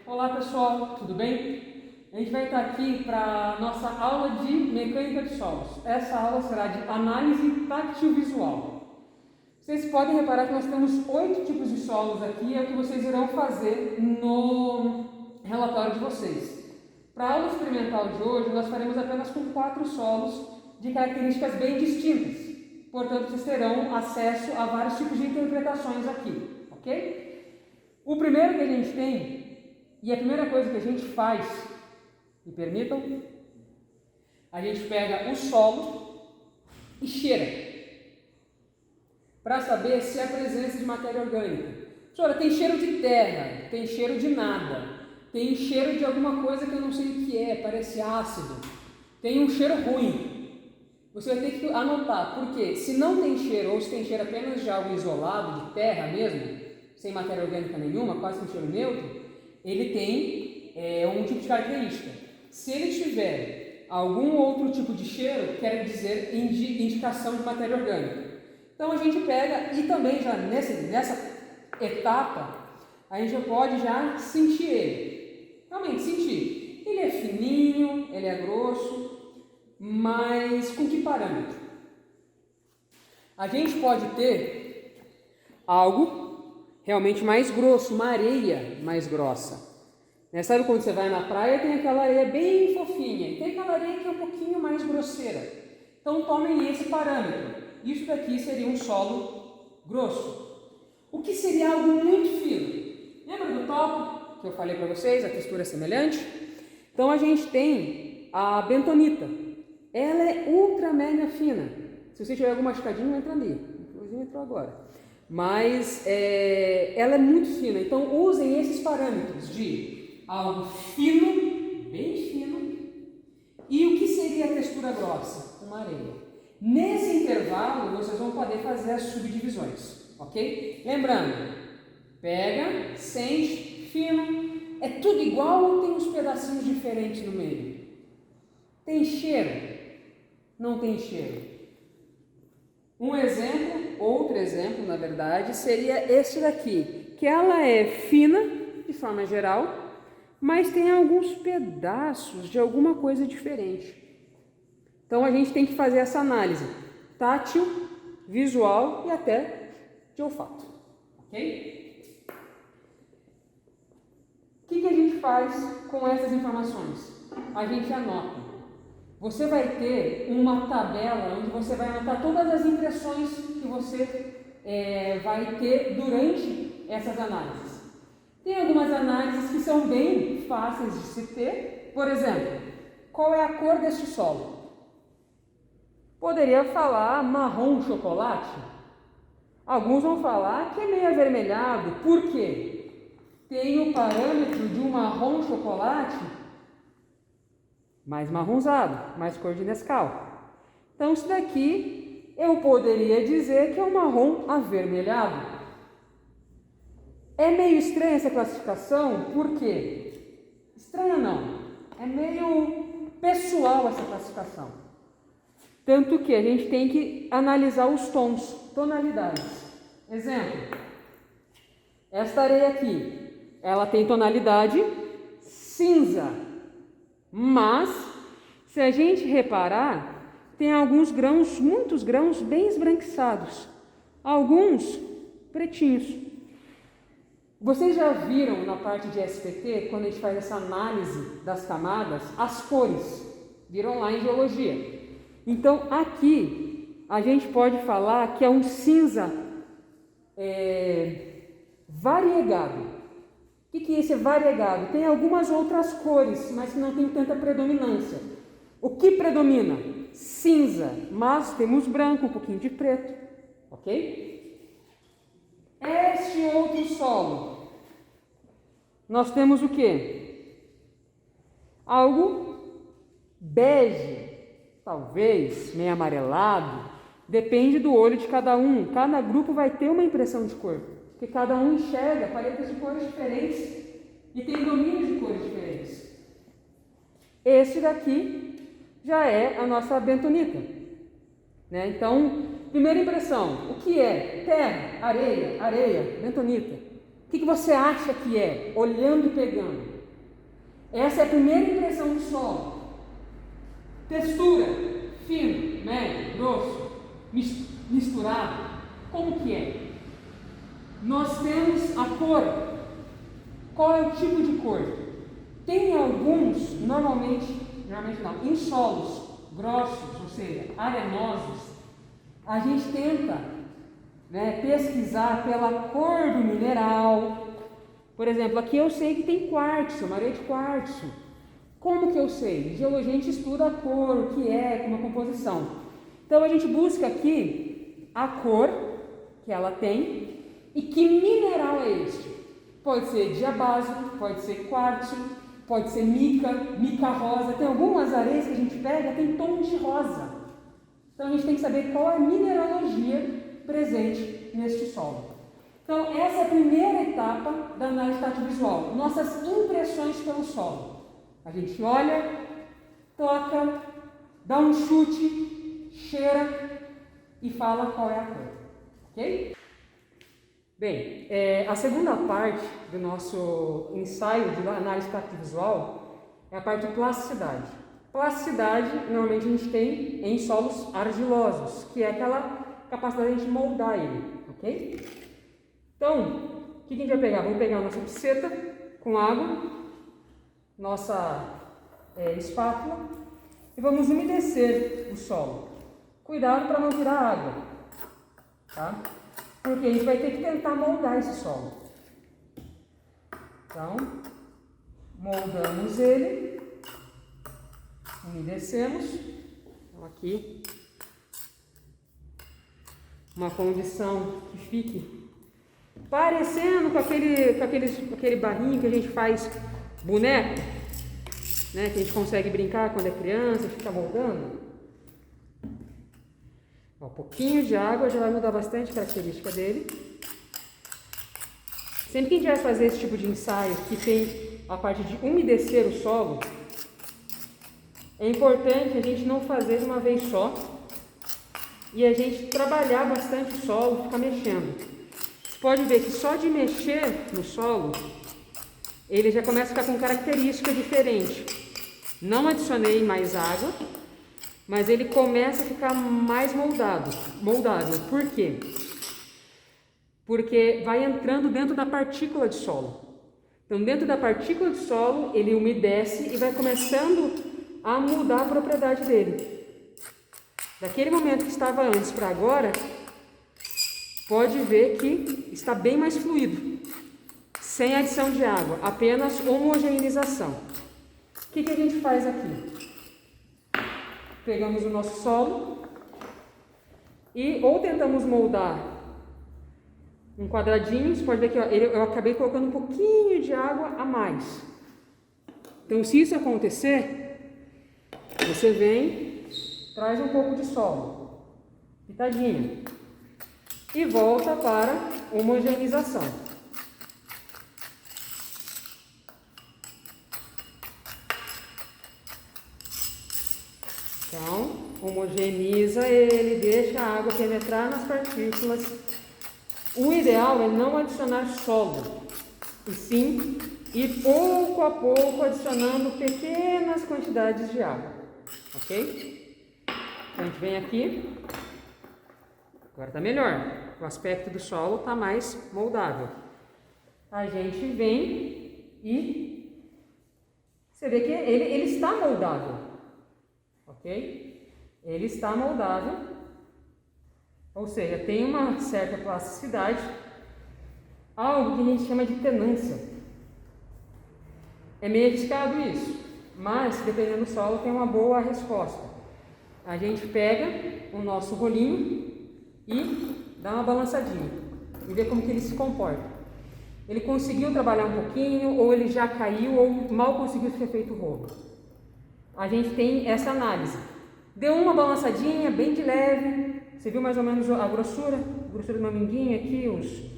Olá pessoal, tudo bem? A gente vai estar aqui para a nossa aula de mecânica de solos. Essa aula será de análise tátil-visual. Vocês podem reparar que nós temos 8 tipos de solos aqui, é o que vocês irão fazer no relatório de vocês. Para a aula experimental de hoje, nós faremos apenas com 4 solos de características bem distintas. Portanto, vocês terão acesso a vários tipos de interpretações aqui, ok? O primeiro que a gente tem, e a primeira coisa que a gente faz, me permitam, a gente pega o solo e cheira, para saber se há presença de matéria orgânica. Senhora, tem cheiro de terra, tem cheiro de nada, tem cheiro de alguma coisa que eu não sei o que é, parece ácido, tem um cheiro ruim. Você vai ter que anotar, porque se não tem cheiro, ou se tem cheiro apenas de algo isolado, de terra mesmo, sem matéria orgânica nenhuma, quase que um cheiro neutro, ele tem um tipo de característica. Se ele tiver algum outro tipo de cheiro, quer dizer indicação de matéria orgânica. Então a gente pega, e também já nessa etapa, a gente já pode já sentir ele. Realmente sentir. Ele é fininho, ele é grosso, mas com que parâmetro? A gente pode ter algo realmente mais grosso, uma areia mais grossa. Sabe quando você vai na praia, tem aquela areia bem fofinha, e tem aquela areia que é um pouquinho mais grosseira. Então tomem esse parâmetro. Isso daqui seria um solo grosso. O que seria algo muito fino? Lembra do talco que eu falei para vocês, a textura é semelhante? Então a gente tem a bentonita. Ela é ultra mega fina. Se você tiver algum machucadinho, entra ali. Inclusive entrou agora. Mas ela é muito fina, então usem esses parâmetros de algo fino, bem fino, e o que seria a textura grossa? Uma areia. Nesse intervalo, vocês vão poder fazer as subdivisões, ok? Lembrando, pega, sente, fino, é tudo igual ou tem uns pedacinhos diferentes no meio? Tem cheiro? Não tem cheiro? Um exemplo, outro exemplo, na verdade, seria este daqui, que ela é fina, de forma geral, mas tem alguns pedaços de alguma coisa diferente. Então, a gente tem que fazer essa análise tátil, visual e até de olfato, ok? O que a gente faz com essas informações? A gente anota. Você vai ter uma tabela onde você vai anotar todas as impressões que você vai ter durante essas análises. Tem algumas análises que são bem fáceis de se ter. Por exemplo, qual é a cor deste solo? Poderia falar marrom chocolate. Alguns vão falar que é meio avermelhado. Por quê? Tem o parâmetro de um marrom chocolate mais marronzado, mais cor de Nescau. Então, isso daqui eu poderia dizer que é um marrom avermelhado. É meio estranha essa classificação, por quê? Estranha não, é meio pessoal essa classificação. Tanto que a gente tem que analisar os tons, tonalidades. Exemplo, esta areia aqui, ela tem tonalidade cinza. Mas, se a gente reparar, tem alguns grãos, muitos grãos bem esbranquiçados, alguns pretinhos. Vocês já viram na parte de SPT, quando a gente faz essa análise das camadas, as cores, viram lá em geologia. Então, aqui, a gente pode falar que é um cinza variegado. O que é esse variegado? Tem algumas outras cores, mas que não tem tanta predominância. O que predomina? Cinza, mas temos branco, um pouquinho de preto, ok? Este outro solo, nós temos o que? Algo bege, talvez, meio amarelado, depende do olho de cada um. Cada grupo vai ter uma impressão de cor. Porque cada um enxerga paletas de cores diferentes e tem domínios de cores diferentes. Esse daqui já é a nossa bentonita. Então, primeira impressão, o que é? Terra, areia, bentonita. que você acha que é, olhando e pegando? Essa é a primeira impressão do solo. Textura, fino, médio, grosso, misturado. Como que é? Nós temos a cor. Qual é o tipo de cor? Tem alguns, normalmente não, em solos grossos, ou seja, arenosos, a gente tenta, pesquisar pela cor do mineral. Por exemplo, aqui eu sei que tem quartzo, areia de quartzo. Como que eu sei? Geologia, a gente estuda a cor, o que é, como a composição. Então a gente busca aqui a cor que ela tem e que mineral é este. Pode ser diabásico, pode ser quartzo, pode ser mica rosa. Tem algumas areias que a gente pega, tem tom de rosa. Então a gente tem que saber qual é a mineralogia presente neste solo. Então essa é a primeira etapa da análise tátil-visual, nossas impressões pelo solo. A gente olha, toca, dá um chute, cheira e fala qual é a cor. Ok? Bem, a segunda parte do nosso ensaio de análise tátil-visual é a parte de plasticidade. Plasticidade, normalmente a gente tem em solos argilosos, que é aquela capacidade de a gente moldar ele, ok? Então, o que a gente vai pegar? Vamos pegar a nossa piceta com água, nossa espátula, e vamos umedecer o solo. Cuidado para não tirar água, tá? Porque a gente vai ter que tentar moldar esse solo. Então, moldamos ele, umedecemos. Então, aqui, uma condição que fique parecendo com aquele barrinho que a gente faz boneco, que a gente consegue brincar quando é criança, fica moldando. Um pouquinho de água já vai mudar bastante a característica dele. Sempre que a gente vai fazer esse tipo de ensaio que tem a parte de umedecer o solo, é importante a gente não fazer de uma vez só e a gente trabalhar bastante o solo, ficar mexendo. Você pode ver que só de mexer no solo, ele já começa a ficar com característica diferente. Não adicionei mais água, mas ele começa a ficar mais moldável. Por quê? Porque vai entrando dentro da partícula de solo. Então, dentro da partícula de solo, ele umedece e vai começando a mudar a propriedade dele. Daquele momento que estava antes para agora, pode ver que está bem mais fluido, sem adição de água, apenas homogeneização. O que a gente faz aqui? Pegamos o nosso solo e ou tentamos moldar um quadradinho. Você pode ver que eu acabei colocando um pouquinho de água a mais. Então, se isso acontecer, você vem, traz um pouco de solo, pitadinha, e volta para homogeneização. Então, homogeneiza ele, deixa a água penetrar nas partículas. O ideal é não adicionar solo, e sim ir pouco a pouco adicionando pequenas quantidades de água, ok? Então, a gente vem aqui, agora está melhor, o aspecto do solo está mais moldável. A gente vem e você vê que ele está moldável. Ok? Ele está moldável, ou seja, tem uma certa plasticidade, algo que a gente chama de tenância. É meio arriscado isso, mas dependendo do solo tem uma boa resposta. A gente pega o nosso rolinho e dá uma balançadinha e vê como que ele se comporta. Ele conseguiu trabalhar um pouquinho, ou ele já caiu, ou mal conseguiu ser feito o rolo. A gente tem essa análise. Deu uma balançadinha, bem de leve. Você viu mais ou menos a grossura de uma minguinha aqui, uns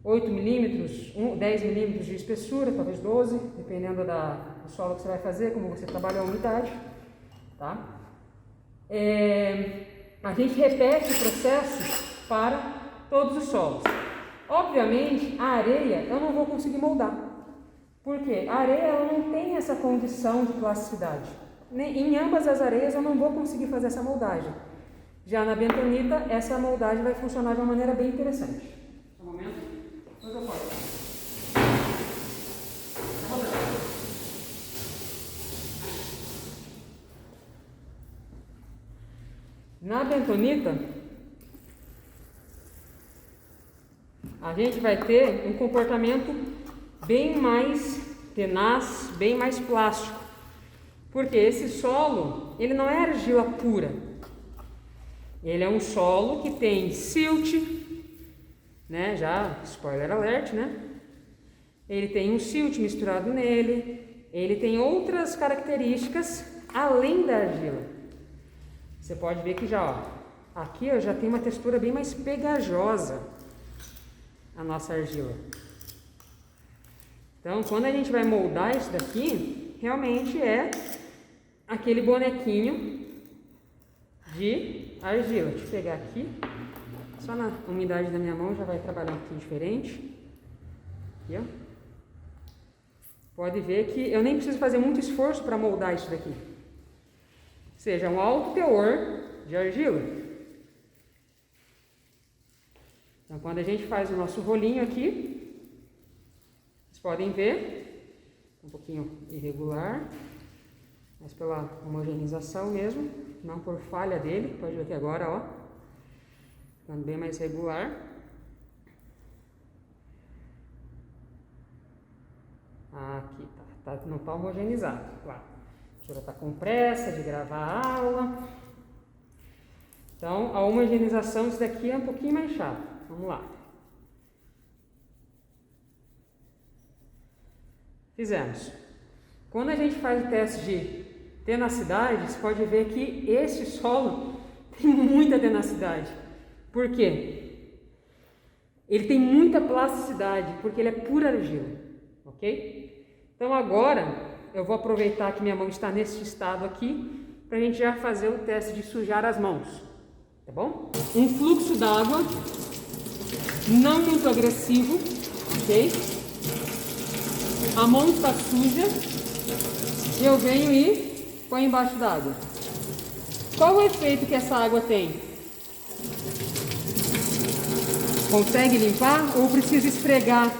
8 milímetros, 10 milímetros de espessura, talvez 12, dependendo do solo que você vai fazer, como você trabalha a umidade. Tá? A gente repete o processo para todos os solos. Obviamente, a areia eu não vou conseguir moldar. Por quê? A areia ela não tem essa condição de plasticidade. Em ambas as areias eu não vou conseguir fazer essa moldagem. Já na bentonita, essa moldagem vai funcionar de uma maneira bem interessante. Um momento, depois eu corto. Na bentonita, a gente vai ter um comportamento bem mais tenaz, bem mais plástico. Porque esse solo, ele não é argila pura. Ele é um solo que tem silt, né? Já, spoiler alert, né? Ele tem um silt misturado nele. Ele tem outras características além da argila. Você pode ver que já, ó, aqui ó, já tem uma textura bem mais pegajosa a nossa argila. Então, quando a gente vai moldar isso daqui, realmente é aquele bonequinho de argila. Deixa eu pegar aqui, só na umidade da minha mão já vai trabalhar um pouquinho diferente. Aqui, ó. Pode ver que eu nem preciso fazer muito esforço para moldar isso daqui. Ou seja, um alto teor de argila. Então, quando a gente faz o nosso rolinho aqui, vocês podem ver, um pouquinho irregular, mas pela homogeneização mesmo, não por falha dele. Pode ver aqui agora, ó, ficando bem mais regular. Aqui não está homogeneizado, claro. A professora está com pressa de gravar a aula. Então, a homogeneização disso daqui é um pouquinho mais chato. Vamos lá. Fizemos. Quando a gente faz o teste de tenacidade, você pode ver que esse solo tem muita tenacidade. Por quê? Ele tem muita plasticidade, porque ele é pura argila, ok? Então agora eu vou aproveitar que minha mão está nesse estado aqui, para a gente já fazer o teste de sujar as mãos, tá bom? Um fluxo d'água, não muito agressivo, ok? A mão está suja, eu venho e põe embaixo d'água. Qual o efeito que essa água tem? Consegue limpar ou precisa esfregar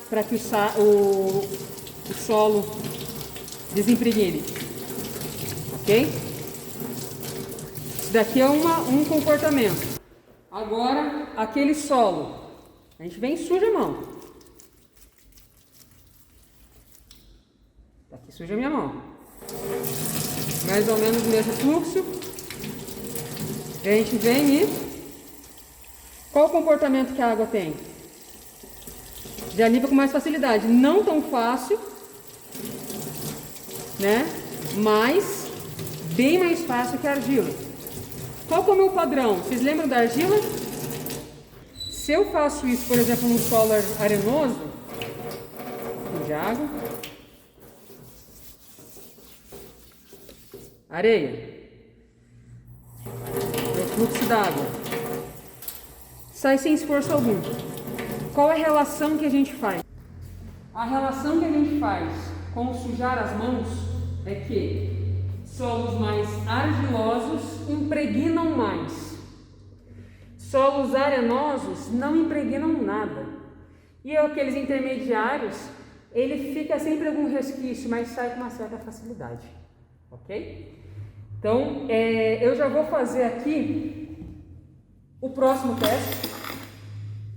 para que o solo desimpregne? Ok? Isso daqui é um comportamento. Agora, aquele solo. A gente vem e suja a mão. Aqui suja a minha mão. Mais ou menos o mesmo fluxo. A gente vem e... Qual o comportamento que a água tem? Já limpa com mais facilidade. Não tão fácil, né? Mas bem mais fácil que a argila. Qual que é o meu padrão? Vocês lembram da argila? Se eu faço isso, por exemplo, num solo arenoso, de água, areia, o fluxo d'água, sai sem esforço algum. Qual é a relação que a gente faz? A relação que a gente faz com sujar as mãos é que solos mais argilosos impregnam mais. Solos arenosos não impregnam nada. E aqueles intermediários, ele fica sempre algum resquício, mas sai com uma certa facilidade. Ok? Então, eu já vou fazer aqui o próximo teste,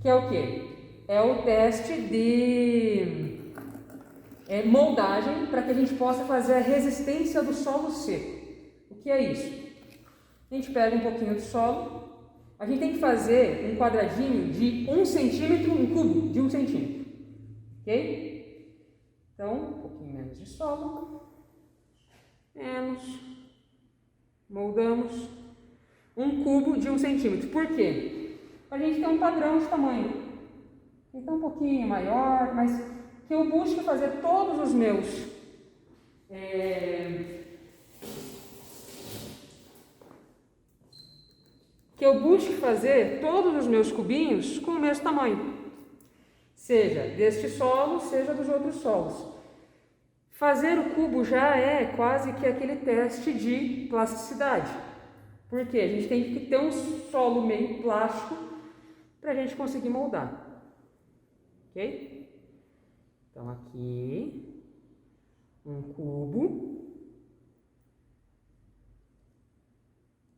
que é o quê? É o teste de moldagem para que a gente possa fazer a resistência do solo seco. O que é isso? A gente pega um pouquinho de solo, a gente tem que fazer um quadradinho de 1 centímetro, um cubo de 1 centímetro. Ok? Então, um pouquinho menos de solo, menos, moldamos, um cubo de 1 centímetro. Por quê? A gente tem um padrão de tamanho. Então, um pouquinho maior, mas que eu busque fazer todos os meus cubinhos com o mesmo tamanho. seja deste solo, seja dos outros solos. Fazer o cubo já é quase que aquele teste de plasticidade, porque a gente tem que ter um solo meio plástico para a gente conseguir moldar, ok? Então aqui, um cubo,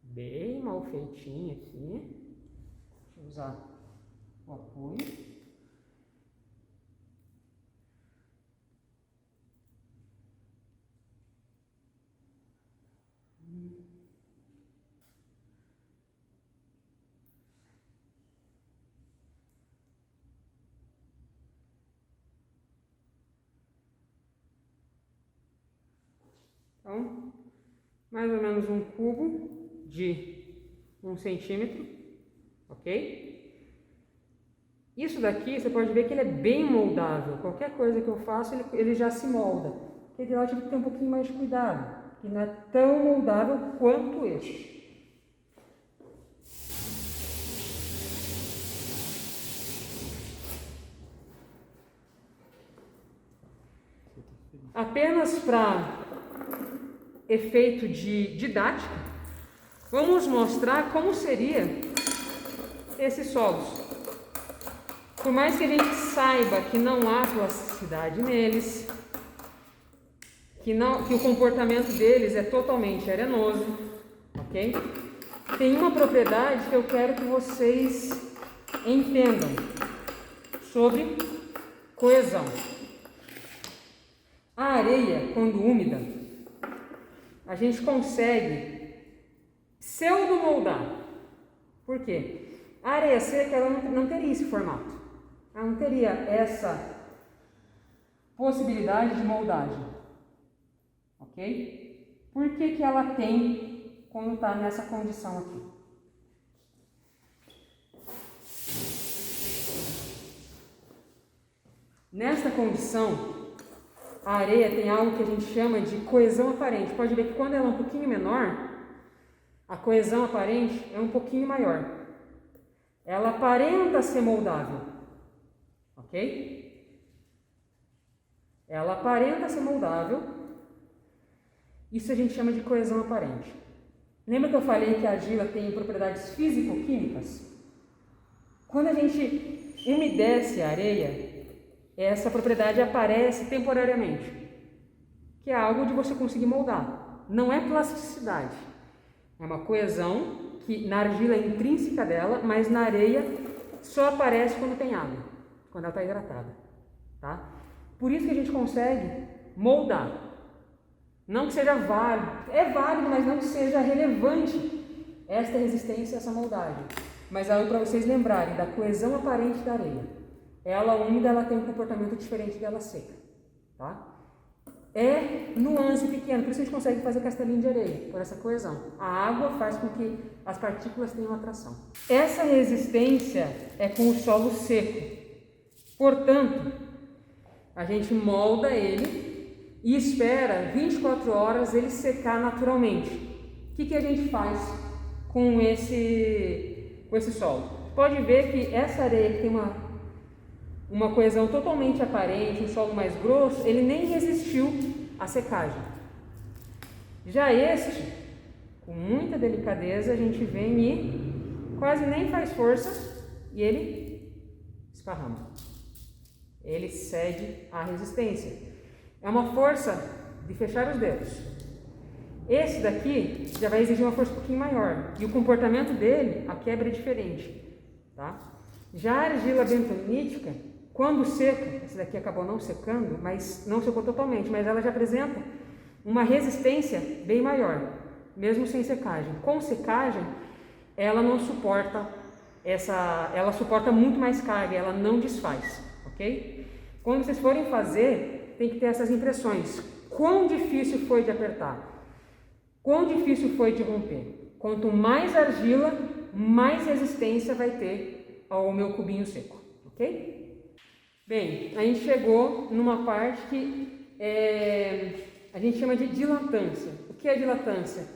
bem mal feitinho aqui, deixa eu usar o apoio. Então, mais ou menos um cubo de 1 centímetro, ok? Isso daqui, você pode ver que ele é bem moldável. Qualquer coisa que eu faço, ele já se molda. Porque de lá eu tive que ter um pouquinho mais de cuidado, que não é tão moldável quanto este. Apenas para efeito de didática, vamos mostrar como seria esses solos. Por mais que a gente saiba que não há plasticidade neles, que o comportamento deles é totalmente arenoso, ok? Tem uma propriedade que eu quero que vocês entendam sobre coesão. A areia, quando úmida, a gente consegue pseudo-moldar. Por quê? A areia seca ela não teria esse formato. Ela não teria essa possibilidade de moldagem. Ok? Por que ela tem quando está nessa condição aqui? Nesta condição, a areia tem algo que a gente chama de coesão aparente. Pode ver que quando ela é um pouquinho menor, a coesão aparente é um pouquinho maior. Ela aparenta ser moldável, ok? Ela aparenta ser moldável. Isso a gente chama de coesão aparente. Lembra que eu falei que a argila tem propriedades físico-químicas? Quando a gente umedece a areia, essa propriedade aparece temporariamente, que é algo de você conseguir moldar. Não é plasticidade, é uma coesão que na argila é intrínseca dela, mas na areia só aparece quando tem água, quando ela está hidratada, tá? Por isso que a gente consegue moldar. Não que seja válido, é válido, mas não que seja relevante esta resistência, essa moldagem. Mas é algo para vocês lembrarem da coesão aparente da areia. Ela úmida, ela tem um comportamento diferente dela seca, tá? É nuance pequena, por isso a gente consegue fazer castelinho de areia, por essa coesão. A água faz com que as partículas tenham atração. Essa resistência é com o solo seco. Portanto, a gente molda ele e espera 24 horas ele secar naturalmente. O que a gente faz com esse solo? Pode ver que essa areia que tem uma coesão totalmente aparente, um solo mais grosso, ele nem resistiu à secagem. Já este, com muita delicadeza, a gente vem e quase nem faz força e ele esparrama. Ele cede à resistência. É uma força de fechar os dedos. Esse daqui já vai exigir uma força um pouquinho maior. E o comportamento dele, a quebra é diferente. Tá? Já a argila bentonítica, quando seca, essa daqui acabou não secando, mas não secou totalmente, mas ela já apresenta uma resistência bem maior, mesmo sem secagem. Com secagem, ela não suporta ela suporta muito mais carga, ela não desfaz, ok? Quando vocês forem fazer, tem que ter essas impressões. Quão difícil foi de apertar? Quão difícil foi de romper? Quanto mais argila, mais resistência vai ter ao meu cubinho seco, ok? Bem, a gente chegou numa parte que a gente chama de dilatância. O que é dilatância?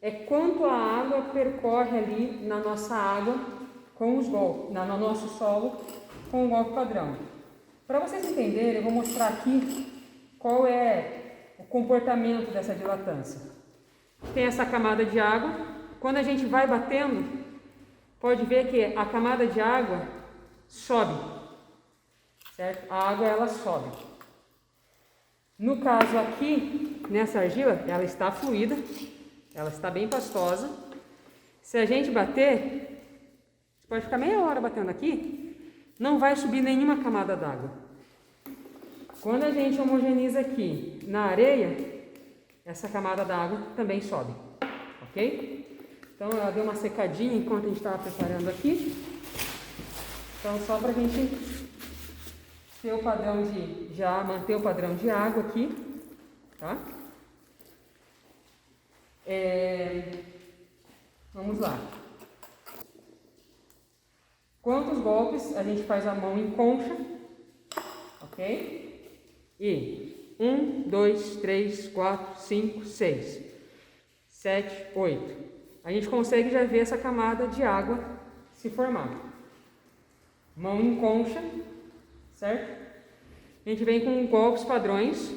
É quanto a água percorre ali na nossa água com os golpes, no nosso solo com o golpe padrão. Para vocês entenderem, eu vou mostrar aqui qual é o comportamento dessa dilatância. Tem essa camada de água. Quando a gente vai batendo, pode ver que a camada de água sobe, certo? A água, ela sobe. No caso aqui, nessa argila, ela está fluida, ela está bem pastosa. Se a gente bater, você pode ficar meia hora batendo aqui, não vai subir nenhuma camada d'água. Quando a gente homogeneiza aqui na areia, essa camada d'água também sobe, ok? Então ela deu uma secadinha enquanto a gente estava preparando aqui. Então só para a gente ter o padrão já manter o padrão de água aqui, tá? Vamos lá. Quantos golpes a gente faz a mão em concha, ok? E 1, 2, 3, 4, 5, 6, 7, 8. A gente consegue já ver essa camada de água se formar. Mão em concha, certo? A gente vem com golpes padrões.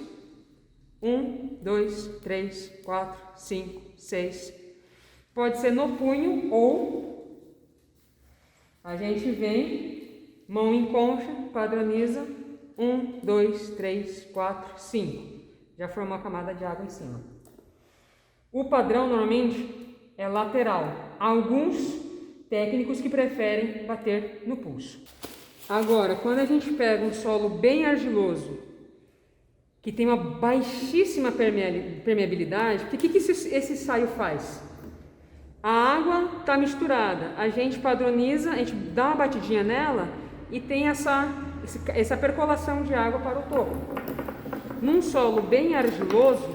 1, 2, 3, 4, 5, 6. Pode ser no punho ou a gente vem, mão em concha, padroniza. 1, 2, 3, 4, 5. Já formou a camada de água em cima. O padrão normalmente é lateral. Há alguns técnicos que preferem bater no pulso. Agora, quando a gente pega um solo bem argiloso, que tem uma baixíssima permeabilidade, o que esse saio faz? A água está misturada, a gente padroniza, a gente dá uma batidinha nela e tem essa percolação de água para o topo. Num solo bem argiloso,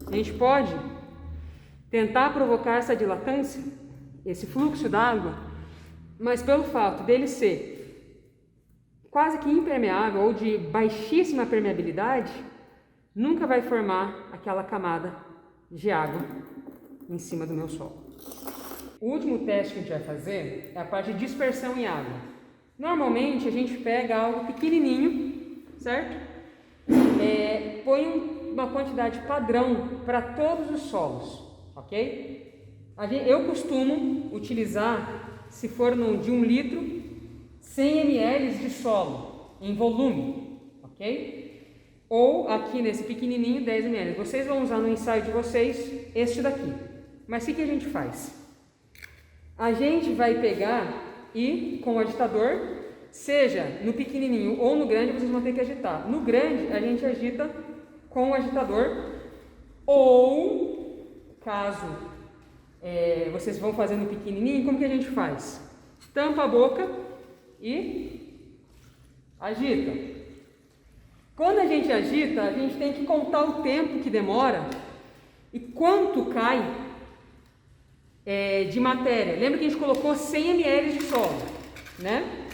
a gente pode tentar provocar essa dilatância, esse fluxo d'água, mas pelo fato dele ser quase que impermeável ou de baixíssima permeabilidade, nunca vai formar aquela camada de água em cima do meu solo. O último teste que a gente vai fazer é a parte de dispersão em água. Normalmente a gente pega algo pequenininho, certo? Põe uma quantidade padrão para todos os solos, ok? Eu costumo utilizar, se for de 1 litro, 100 ml de solo em volume, ok? Ou aqui nesse pequenininho 10 ml. Vocês vão usar no ensaio de vocês este daqui. Mas o que a gente faz? A gente vai pegar e com o agitador, seja no pequenininho ou no grande, vocês vão ter que agitar. No grande a gente agita com o agitador, ou caso vocês vão fazer no pequenininho, como que a gente faz? Tampa a boca e agita. Quando a gente agita, a gente tem que contar o tempo que demora e quanto cai de matéria. Lembra que a gente colocou 100 ml de solo, né?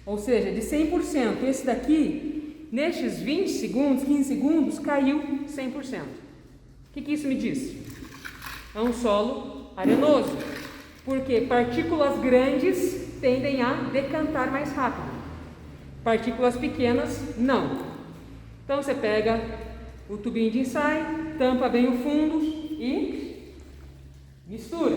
Ou seja, de 100%. Esse daqui, nestes 20 segundos, 15 segundos, caiu 100%. O que isso me diz? É um solo arenoso, porque partículas grandes tendem a decantar mais rápido. Partículas pequenas, não. Então você pega o tubinho de ensaio, tampa bem o fundo e mistura.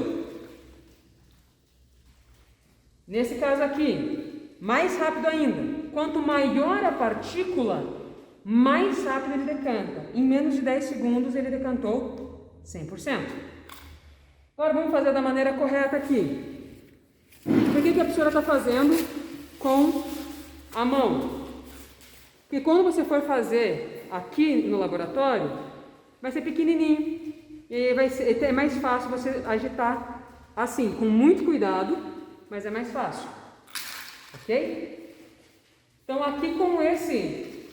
Nesse caso aqui, mais rápido ainda. Quanto maior a partícula, mais rápido ele decanta. Em menos de 10 segundos ele decantou 100%. Agora vamos fazer da maneira correta aqui. Por que a professora está fazendo com a mão? Porque quando você for fazer aqui no laboratório, vai ser pequenininho. E é mais fácil você agitar assim, com muito cuidado, mas é mais fácil. Ok? Então aqui com esse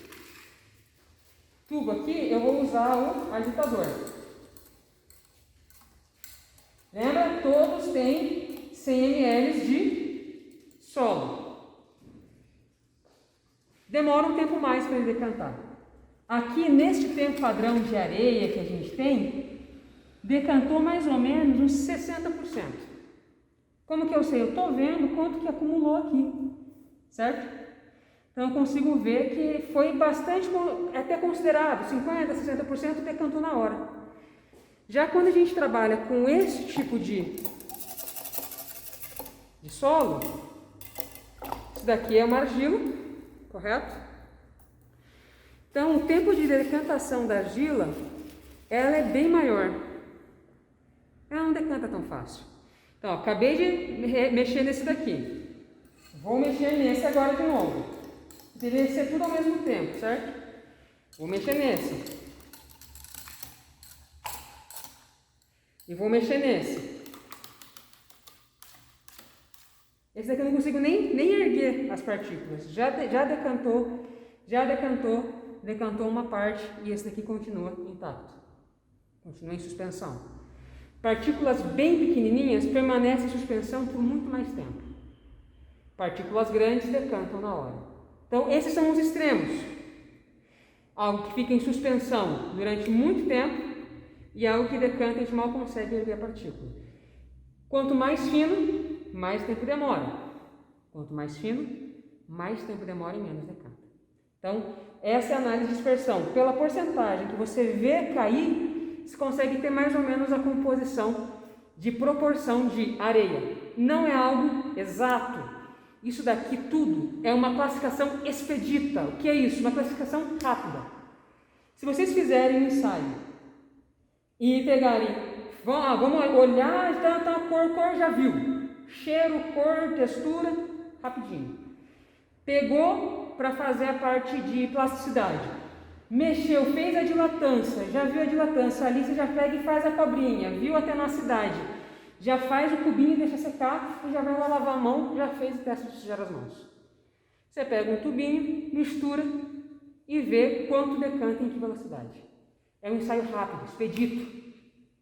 tubo aqui, eu vou usar o agitador. Lembra? Todos têm 100 ml de solo. Demora um tempo mais para ele decantar. Aqui, neste tempo padrão de areia que a gente tem, decantou mais ou menos uns 60%. Como que eu sei? Eu estou vendo quanto que acumulou aqui, certo? Então eu consigo ver que foi bastante, até considerável, 50%, 60% decantou na hora. Já quando a gente trabalha com esse tipo de solo, isso daqui é uma argila, correto? Então o tempo de decantação da argila, ela é bem maior. Ela não decanta tão fácil. Então, ó, acabei de mexer nesse daqui. Vou mexer nesse agora de novo. Deveria ser tudo ao mesmo tempo, certo? Vou mexer nesse. E vou mexer nesse. Esse daqui eu não consigo nem erguer as partículas. Já decantou uma parte e esse daqui continua intacto. Continua em suspensão. Partículas bem pequenininhas permanecem em suspensão por muito mais tempo. Partículas grandes decantam na hora. Então, esses são os extremos. Algo que fica em suspensão durante muito tempo e algo que decanta e a gente mal consegue erguer a partícula. Quanto mais fino, mais tempo demora. Quanto mais fino, mais tempo demora e menos decanta. Então, essa é a análise de dispersão. Pela porcentagem que você vê cair, você consegue ter mais ou menos a composição de proporção de areia. Não é algo exato. Isso daqui tudo é uma classificação expedita. O que é isso? Uma classificação rápida. Se vocês fizerem um ensaio e pegarem, vamos olhar, tá, cor já viu. Cheiro, cor, textura, rapidinho. Pegou para fazer a parte de plasticidade. Mexeu, fez a dilatância, já viu a dilatância, ali você já pega e faz a cobrinha, viu a tenacidade, já faz o cubinho e deixa secar e já vai lá lavar a mão, já fez o teste de sujar as mãos. Você pega um tubinho, mistura e vê quanto decanta em que velocidade. É um ensaio rápido, expedito,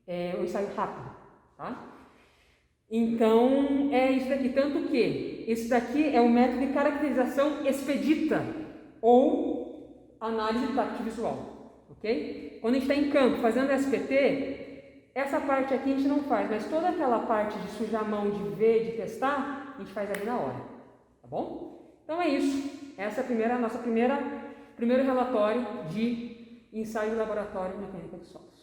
é um ensaio rápido, tá? Então, é isso daqui, tanto que esse daqui é o método de caracterização expedita, ou análise do tacto visual, ok? Quando a gente está em campo fazendo SPT, essa parte aqui a gente não faz, mas toda aquela parte de sujar a mão, de ver, de testar, a gente faz ali na hora, tá bom? Então é isso, essa é a nossa primeiro relatório de ensaio de laboratório em mecânica de solos.